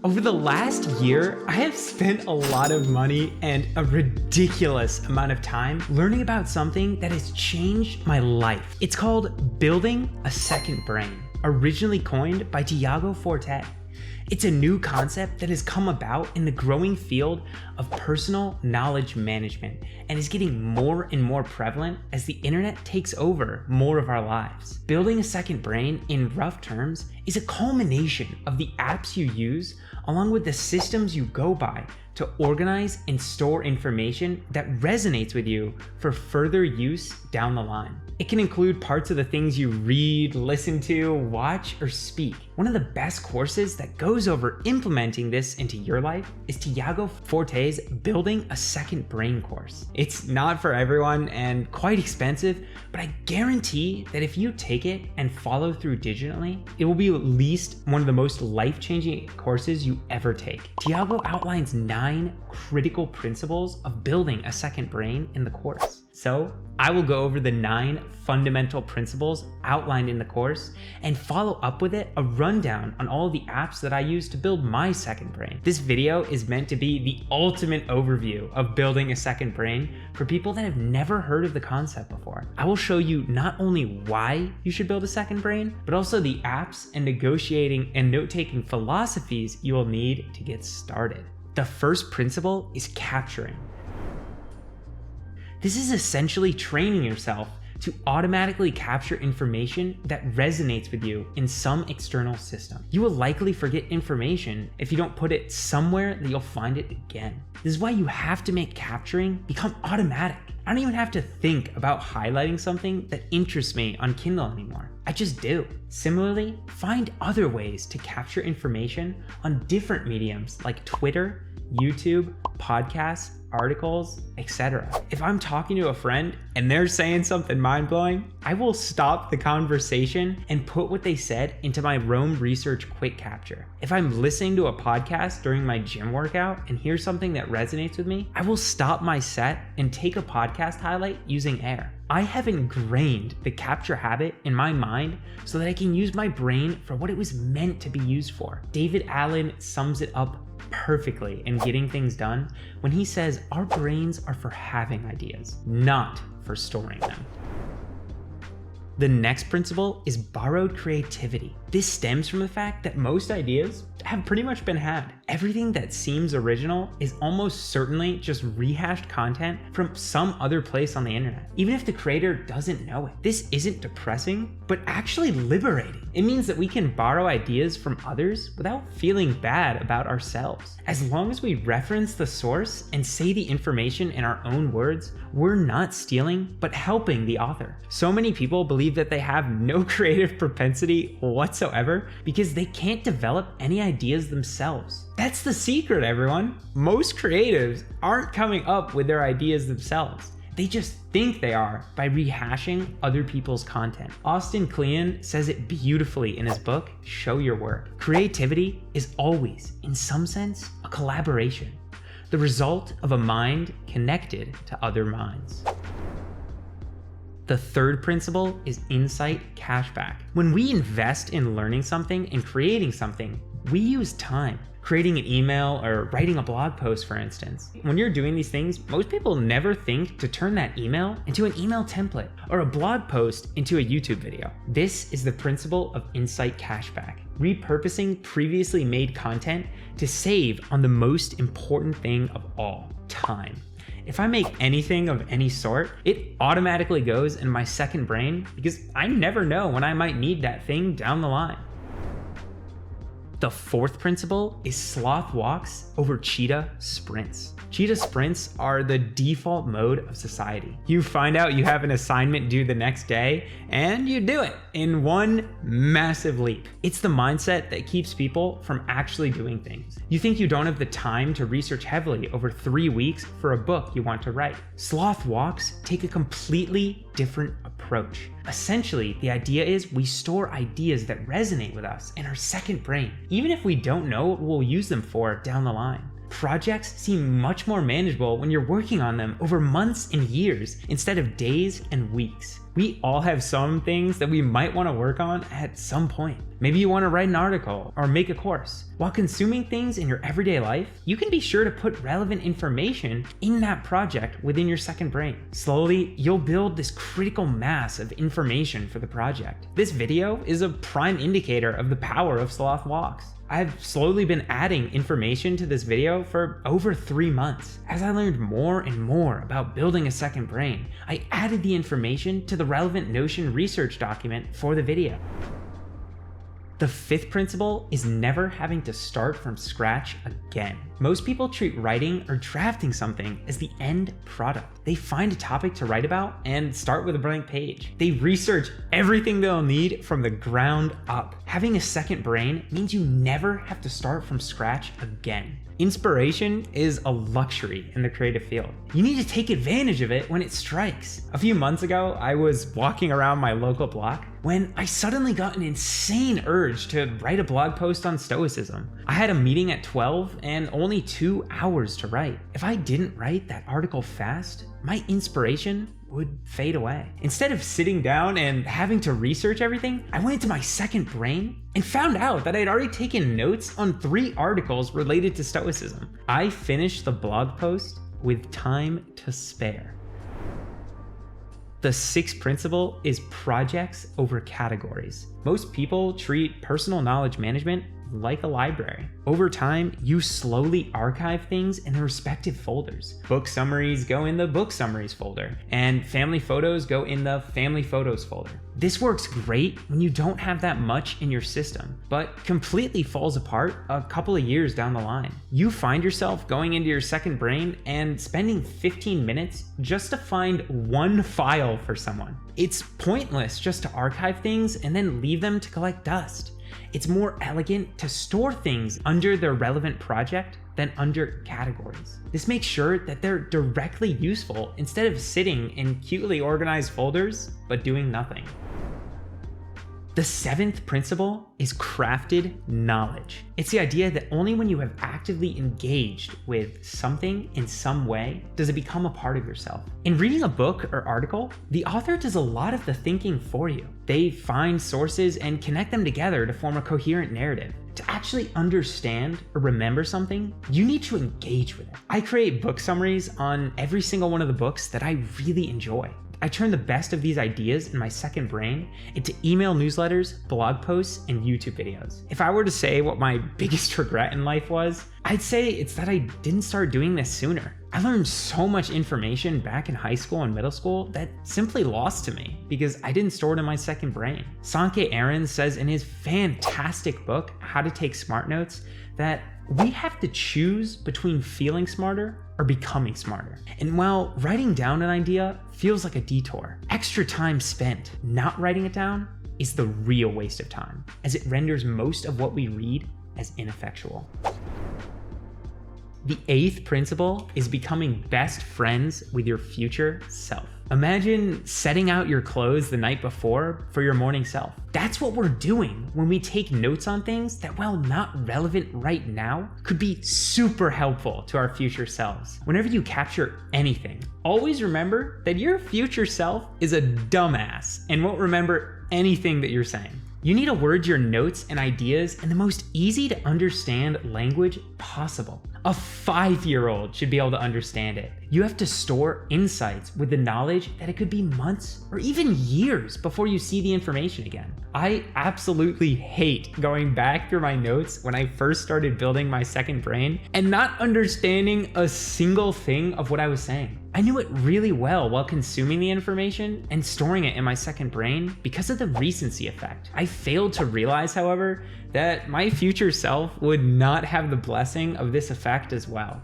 Over the last year, I have spent a lot of money and a ridiculous amount of time learning about something that has changed my life. It's called building a second brain, originally coined by Tiago Forte. It's a new concept that has come about in the growing field of personal knowledge management and is getting more and more prevalent as the internet takes over more of our lives. Building a second brain, in rough terms, is a culmination of the apps you use along with the systems you go by to organize and store information that resonates with you for further use down the line. It can include parts of the things you read, listen to, watch, or speak. One of the best courses that goes over implementing this into your life is Tiago Forte's Building a Second Brain course. It's not for everyone and quite expensive, but I guarantee that if you take it and follow through diligently, it will be at least one of the most life-changing courses you ever take. Tiago outlines 9 critical principles of building a second brain in the course. So I will go over the 9 fundamental principles outlined in the course and follow up with a rundown on all the apps that I use to build my second brain. This video is meant to be the ultimate overview of building a second brain for people that have never heard of the concept before. I will show you not only why you should build a second brain, but also the apps and negotiating and note-taking philosophies you will need to get started. The first principle is capturing. This is essentially training yourself to automatically capture information that resonates with you in some external system. You will likely forget information if you don't put it somewhere that you'll find it again. This is why you have to make capturing become automatic. I don't even have to think about highlighting something that interests me on Kindle anymore. I just do. Similarly, find other ways to capture information on different mediums like Twitter, YouTube, podcasts, articles, etc. If I'm talking to a friend and they're saying something mind-blowing, I will stop the conversation and put what they said into my Roam Research Quick Capture. If I'm listening to a podcast during my gym workout and hear something that resonates with me, I will stop my set and take a podcast highlight using Air. I have ingrained the capture habit in my mind so that I can use my brain for what it was meant to be used for. David Allen sums it up perfectly in Getting Things Done when he says our brains are for having ideas, not for storing them. The next principle is borrowed creativity. This stems from the fact that most ideas have pretty much been had. Everything that seems original is almost certainly just rehashed content from some other place on the internet, even if the creator doesn't know it. This isn't depressing, but actually liberating. It means that we can borrow ideas from others without feeling bad about ourselves. As long as we reference the source and say the information in our own words, we're not stealing, but helping the author. So many people believe that they have no creative propensity whatsoever because they can't develop any ideas themselves. That's the secret, everyone. Most creatives aren't coming up with their ideas themselves. They just think they are by rehashing other people's content. Austin Kleon says it beautifully in his book, Show Your Work. Creativity is always, in some sense, a collaboration, the result of a mind connected to other minds. The third principle is insight cashback. When we invest in learning something and creating something, we use time. Creating an email or writing a blog post, for instance. When you're doing these things, most people never think to turn that email into an email template or a blog post into a YouTube video. This is the principle of insight cashback, repurposing previously made content to save on the most important thing of all, time. If I make anything of any sort, it automatically goes in my second brain because I never know when I might need that thing down the line. The fourth principle is Sloth walks over Cheetah sprints. Cheetah sprints are the default mode of society. You find out you have an assignment due the next day, and you do it in one massive leap. It's the mindset that keeps people from actually doing things. You think you don't have the time to research heavily over 3 weeks for a book you want to write. Sloth walks take a completely different approach. Essentially, the idea is we store ideas that resonate with us in our second brain, even if we don't know what we'll use them for down the line. Projects seem much more manageable when you're working on them over months and years instead of days and weeks. We all have some things that we might want to work on at some point. Maybe you want to write an article or make a course. While consuming things in your everyday life, you can be sure to put relevant information in that project within your second brain. Slowly, you'll build this critical mass of information for the project. This video is a prime indicator of the power of Sloth walks. I've slowly been adding information to this video for over 3 months. As I learned more and more about building a second brain, I added the information to the relevant Notion research document for the video. The fifth principle is never having to start from scratch again. Most people treat writing or drafting something as the end product. They find a topic to write about and start with a blank page. They research everything they'll need from the ground up. Having a second brain means you never have to start from scratch again. Inspiration is a luxury in the creative field. You need to take advantage of it when it strikes. A few months ago, I was walking around my local block when I suddenly got an insane urge to write a blog post on Stoicism. I had a meeting at 12 and only 2 hours to write. If I didn't write that article fast, my inspiration would fade away. Instead of sitting down and having to research everything, I went into my second brain and found out that I'd already taken notes on 3 articles related to Stoicism. I finished the blog post with time to spare. The sixth principle is projects over categories. Most people treat personal knowledge management like a library. Over time, you slowly archive things in their respective folders. Book summaries go in the book summaries folder, and family photos go in the family photos folder. This works great when you don't have that much in your system, but completely falls apart a couple of years down the line. You find yourself going into your second brain and spending 15 minutes just to find one file for someone. It's pointless just to archive things and then leave them to collect dust. It's more elegant to store things under their relevant project than under categories. This makes sure that they're directly useful instead of sitting in cutely organized folders but doing nothing. The seventh principle is crafted knowledge. It's the idea that only when you have actively engaged with something in some way does it become a part of yourself. In reading a book or article, the author does a lot of the thinking for you. They find sources and connect them together to form a coherent narrative. To actually understand or remember something, you need to engage with it. I create book summaries on every single one of the books that I really enjoy. I turn the best of these ideas in my second brain into email newsletters, blog posts, and YouTube videos. If I were to say what my biggest regret in life was, I'd say it's that I didn't start doing this sooner. I learned so much information back in high school and middle school that simply lost to me because I didn't store it in my second brain. Sankey Aaron says in his fantastic book, How to Take Smart Notes, that we have to choose between feeling smarter or becoming smarter. And while writing down an idea feels like a detour, extra time spent not writing it down is the real waste of time, as it renders most of what we read as ineffectual. The eighth principle is becoming best friends with your future self. Imagine setting out your clothes the night before for your morning self. That's what we're doing when we take notes on things that, while not relevant right now, could be super helpful to our future selves. Whenever you capture anything, always remember that your future self is a dumbass and won't remember anything that you're saying. You need to word your notes and ideas in the most easy to understand language possible. A 5-year-old should be able to understand it. You have to store insights with the knowledge that it could be months or even years before you see the information again. I absolutely hate going back through my notes when I first started building my second brain and not understanding a single thing of what I was saying. I knew it really well while consuming the information and storing it in my second brain because of the recency effect. I failed to realize, however, that my future self would not have the blessing of this effect as well.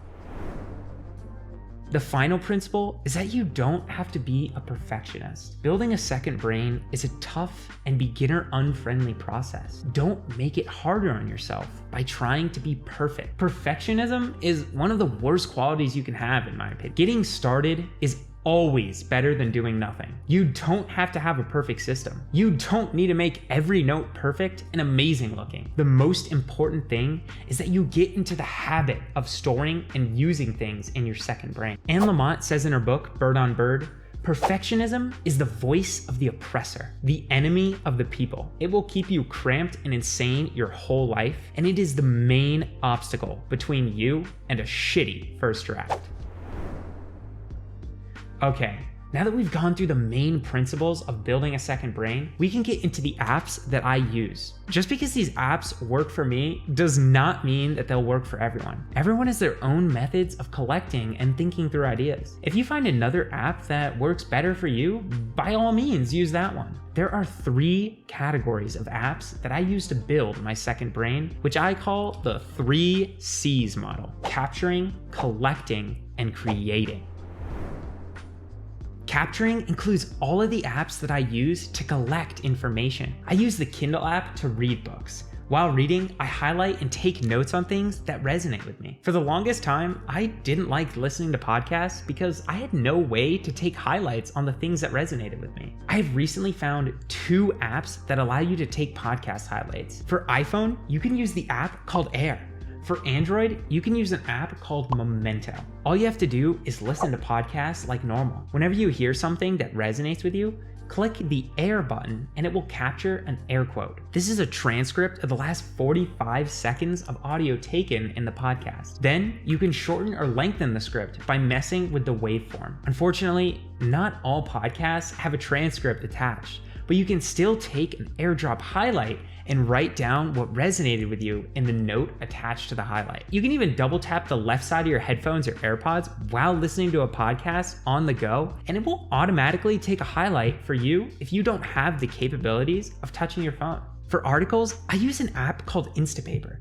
The final principle is that you don't have to be a perfectionist. Building a second brain is a tough and beginner-unfriendly process. Don't make it harder on yourself by trying to be perfect. Perfectionism is one of the worst qualities you can have, in my opinion. Getting started is always better than doing nothing. You don't have to have a perfect system. You don't need to make every note perfect and amazing looking. The most important thing is that you get into the habit of storing and using things in your second brain. Anne Lamott says in her book, Bird on Bird, perfectionism is the voice of the oppressor, the enemy of the people. It will keep you cramped and insane your whole life, and it is the main obstacle between you and a shitty first draft. Okay, now that we've gone through the main principles of building a second brain, we can get into the apps that I use. Just because these apps work for me does not mean that they'll work for everyone. Everyone has their own methods of collecting and thinking through ideas. If you find another app that works better for you, by all means use that one. There are 3 categories of apps that I use to build my second brain, which I call the 3 C's model: capturing, collecting, and creating. Capturing includes all of the apps that I use to collect information. I use the Kindle app to read books. While reading, I highlight and take notes on things that resonate with me. For the longest time, I didn't like listening to podcasts because I had no way to take highlights on the things that resonated with me. I've recently found 2 apps that allow you to take podcast highlights. For iPhone, you can use the app called Air. For Android, you can use an app called Memento. All you have to do is listen to podcasts like normal. Whenever you hear something that resonates with you, click the Air button and it will capture an air quote. This is a transcript of the last 45 seconds of audio taken in the podcast. Then you can shorten or lengthen the script by messing with the waveform. Unfortunately, not all podcasts have a transcript attached, but you can still take an AirDrop highlight and write down what resonated with you in the note attached to the highlight. You can even double tap the left side of your headphones or AirPods while listening to a podcast on the go, and it will automatically take a highlight for you if you don't have the capabilities of touching your phone. For articles, I use an app called Instapaper.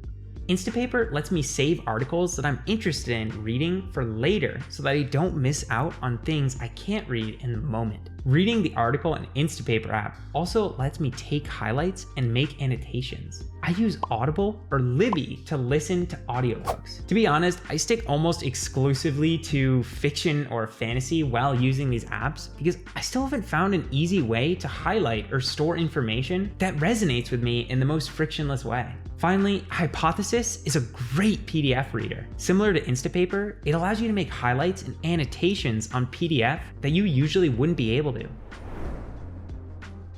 Instapaper lets me save articles that I'm interested in reading for later so that I don't miss out on things I can't read in the moment. Reading the article in Instapaper app also lets me take highlights and make annotations. I use Audible or Libby to listen to audiobooks. To be honest, I stick almost exclusively to fiction or fantasy while using these apps because I still haven't found an easy way to highlight or store information that resonates with me in the most frictionless way. Finally, Hypothesis is a great PDF reader. Similar to Instapaper, it allows you to make highlights and annotations on PDF that you usually wouldn't be able to.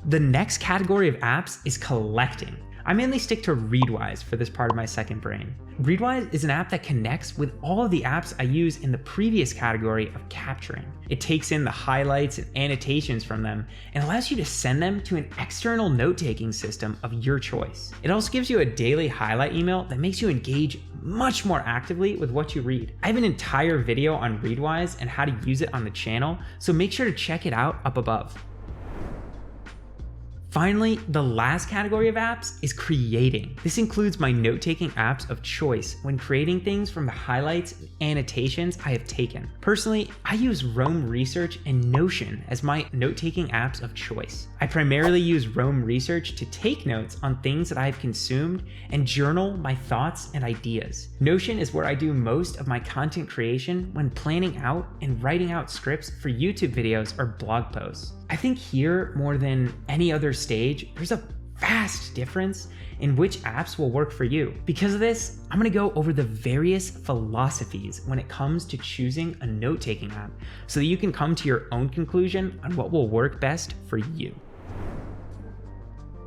The next category of apps is collecting. I mainly stick to Readwise for this part of my second brain. Readwise is an app that connects with all of the apps I use in the previous category of capturing. It takes in the highlights and annotations from them and allows you to send them to an external note-taking system of your choice. It also gives you a daily highlight email that makes you engage much more actively with what you read. I have an entire video on Readwise and how to use it on the channel, so make sure to check it out up above. Finally, the last category of apps is creating. This includes my note-taking apps of choice when creating things from the highlights and annotations I have taken. Personally, I use Roam Research and Notion as my note-taking apps of choice. I primarily use Roam Research to take notes on things that I have consumed and journal my thoughts and ideas. Notion is where I do most of my content creation when planning out and writing out scripts for YouTube videos or blog posts. I think here, more than any other stage, there's a vast difference in which apps will work for you. Because of this, I'm gonna go over the various philosophies when it comes to choosing a note-taking app so that you can come to your own conclusion on what will work best for you.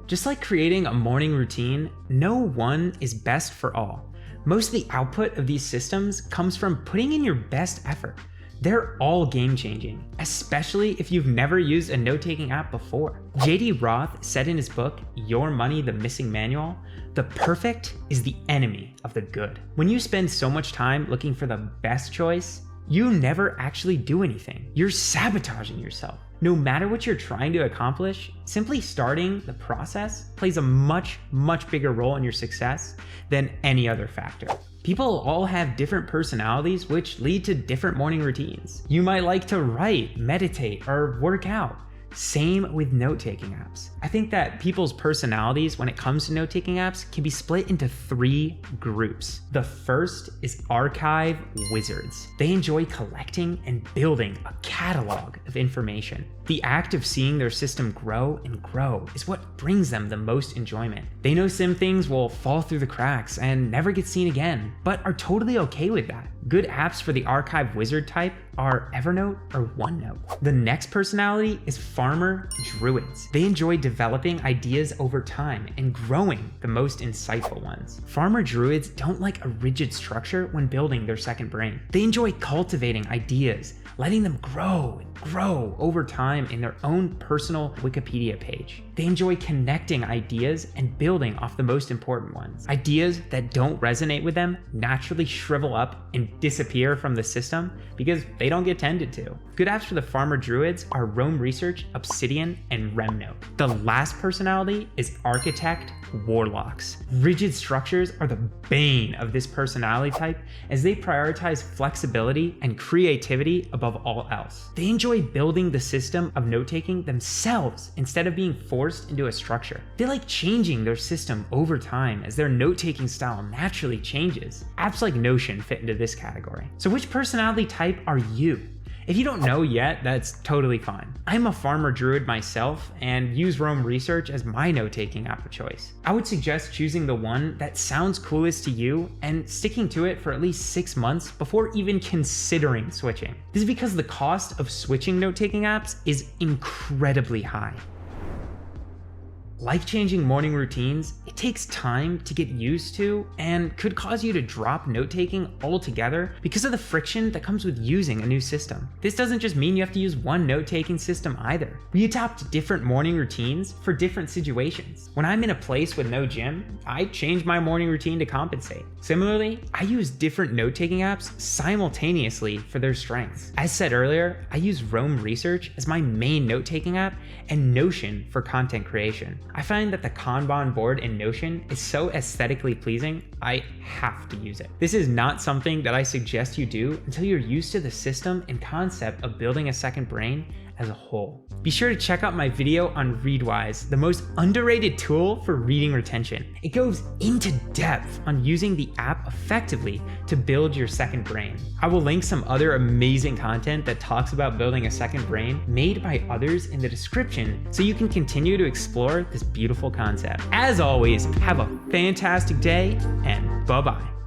Just like creating a morning routine, no one is best for all. Most of the output of these systems comes from putting in your best effort. They're all game-changing, especially if you've never used a note-taking app before. J.D. Roth said in his book, Your Money, the Missing Manual, the perfect is the enemy of the good. When you spend so much time looking for the best choice, you never actually do anything. You're sabotaging yourself. No matter what you're trying to accomplish, simply starting the process plays a much, much bigger role in your success than any other factor. People all have different personalities which lead to different morning routines. You might like to write, meditate, or work out. Same with note-taking apps. I think that people's personalities when it comes to note-taking apps can be split into 3 groups. The first is archive wizards. They enjoy collecting and building a catalog of information. The act of seeing their system grow and grow is what brings them the most enjoyment. They know some things will fall through the cracks and never get seen again, but are totally okay with that. Good apps for the archive wizard type are Evernote or OneNote. The next personality is farmer druids. They enjoy developing ideas over time and growing the most insightful ones. Farmer druids don't like a rigid structure when building their second brain. They enjoy cultivating ideas, letting them grow and grow over time in their own personal Wikipedia page. They enjoy connecting ideas and building off the most important ones. Ideas that don't resonate with them naturally shrivel up and disappear from the system because they don't get tended to. Good apps for the farmer druids are Roam Research, Obsidian, and Remnote. The last personality is architect warlocks. Rigid structures are the bane of this personality type as they prioritize flexibility and creativity above all else. They enjoy building the system of note-taking themselves instead of being forced into a structure. They like changing their system over time as their note-taking style naturally changes. Apps like Notion fit into this category. So which personality type are you? If you don't know yet, that's totally fine. I'm a farmer druid myself and use Roam Research as my note-taking app of choice. I would suggest choosing the one that sounds coolest to you and sticking to it for at least 6 months before even considering switching. This is because the cost of switching note-taking apps is incredibly high. Life-changing morning routines, it takes time to get used to and could cause you to drop note-taking altogether because of the friction that comes with using a new system. This doesn't just mean you have to use one note-taking system either. We adopt different morning routines for different situations. When I'm in a place with no gym, I change my morning routine to compensate. Similarly, I use different note-taking apps simultaneously for their strengths. As said earlier, I use Roam Research as my main note-taking app and Notion for content creation. I find that the Kanban board in Notion is so aesthetically pleasing, I have to use it. This is not something that I suggest you do until you're used to the system and concept of building a second brain as a whole. Be sure to check out my video on Readwise, the most underrated tool for reading retention. It goes into depth on using the app effectively to build your second brain. I will link some other amazing content that talks about building a second brain made by others in the description so you can continue to explore this beautiful concept. As always, have a fantastic day and bye-bye.